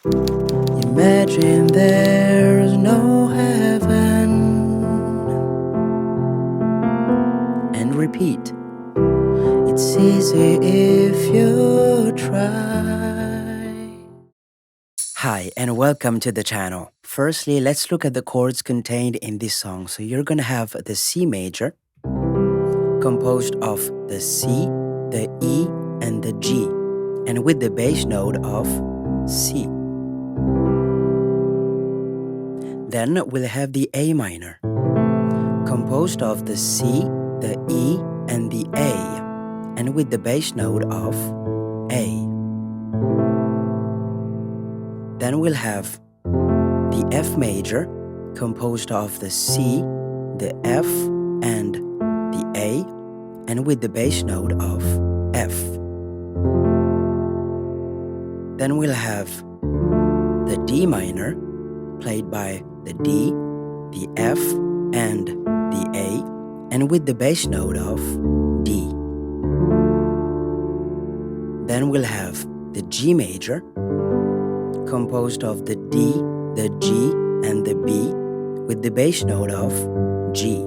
Imagine there's no heaven. And repeat. It's easy if you try. Hi, and welcome to the channel. Firstly, let's look at the chords contained in this song. So you're gonna have the C major, composed of the C, the E, and the G, and with the bass note of C. Then we'll have the A minor, composed of the C, the E, and the A, and with the bass note of A. Then we'll have the F major, composed of the C, the F, and the A, and with the bass note of F. Then we'll have the D minor, played by the D, the F, and the A, and with the bass note of D. Then we'll have the G major, composed of the D, the G, and the B, with the bass note of G.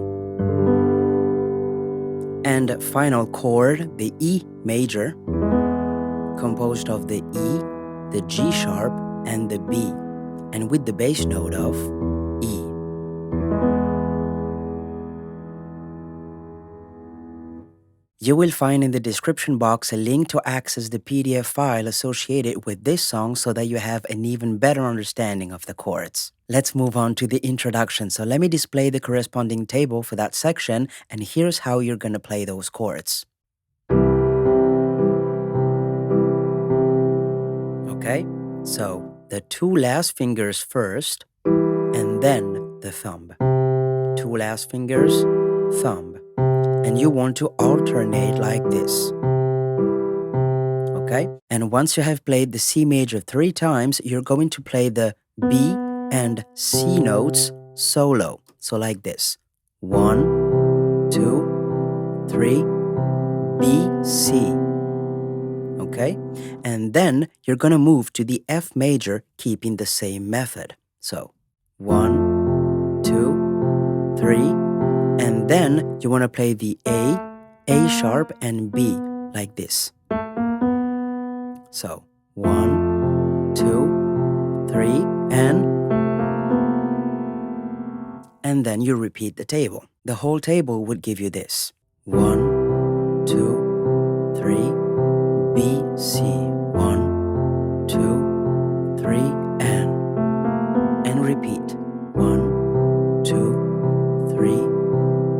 And final chord, the E major, composed of the E, the G sharp, and the B, and with the bass note of E. You will find in the description box a link to access the PDF file associated with this song so that you have an even better understanding of the chords. Let's move on to the introduction. So let me display the corresponding table for that section, and here's how you're going to play those chords. Okay, so the two last fingers first, and then the thumb. Two last fingers, thumb. And you want to alternate like this. Okay? And once you have played the C major 3 times, you're going to play the B and C notes solo. So like this. 1, 2, 3, B, C. Okay? And then you're gonna move to the F major, keeping the same method. So 1, 2, 3, and then you want to play the A sharp, and B like this. So 1, 2, 3, and then you repeat the table. The whole table would give you this. 1, 2, 3, B, C. 1, 2, 3, and repeat. 1, 2, 3,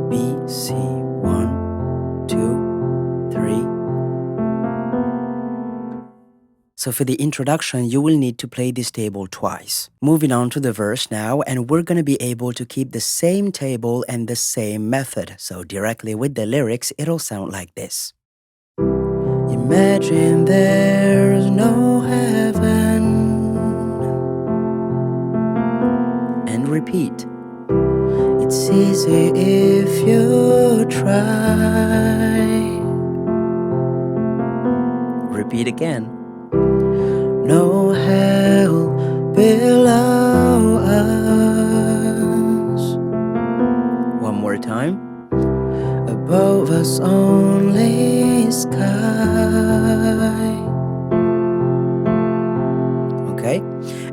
B, C. 1, 2, 3. So for the introduction, you will need to play this table twice. Moving on to the verse now, and we're going to be able to keep the same table and the same method. So directly with the lyrics, it'll sound like this. Imagine there's no heaven. And repeat. It's easy if you try. Repeat again. No hell below us. One more time. Above us only sky. Okay?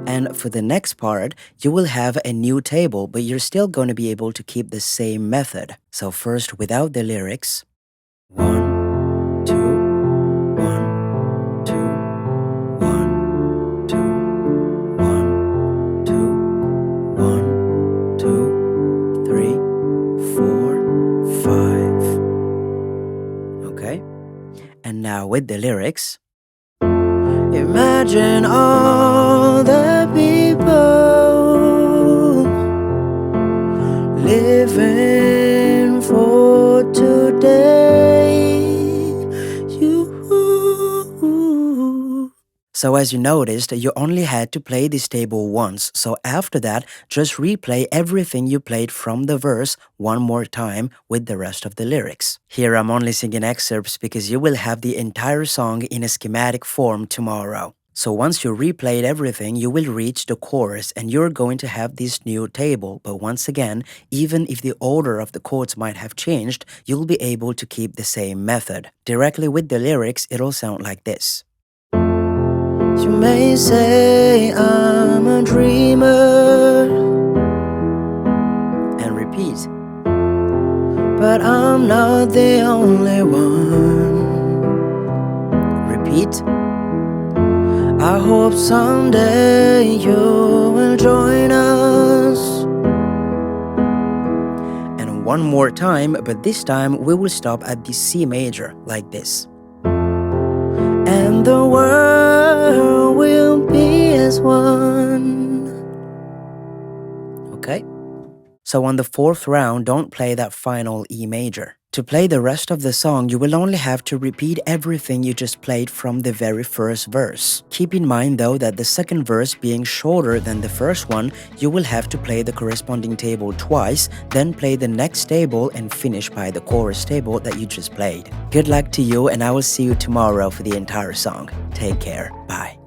And for the next part, you will have a new table, but you're still going to be able to keep the same method. So first, without the lyrics. 1, 2, 1, 2, 1, 2, 1, 2, 1, 2, 3, 4, 5. Okay? And now with the lyrics. Imagine all the people living for today. So as you noticed, you only had to play this table once, so after that, just replay everything you played from the verse one more time with the rest of the lyrics. Here I'm only singing excerpts because you will have the entire song in a schematic form tomorrow. So once you replayed everything, you will reach the chorus and you're going to have this new table. But once again, even if the order of the chords might have changed, you'll be able to keep the same method. Directly with the lyrics, it'll sound like this. You may say I'm a dreamer, and repeat, but I'm not the only one. Repeat, I hope someday you will join us. And one more time, but this time we will stop at the C major, like this. And the world will be as one. Okay? So on the fourth round, don't play that final E major. To play the rest of the song, you will only have to repeat everything you just played from the very first verse. Keep in mind though that the second verse being shorter than the first one, you will have to play the corresponding table twice, then play the next table and finish by the chorus table that you just played. Good luck to you, and I will see you tomorrow for the entire song. Take care. Bye.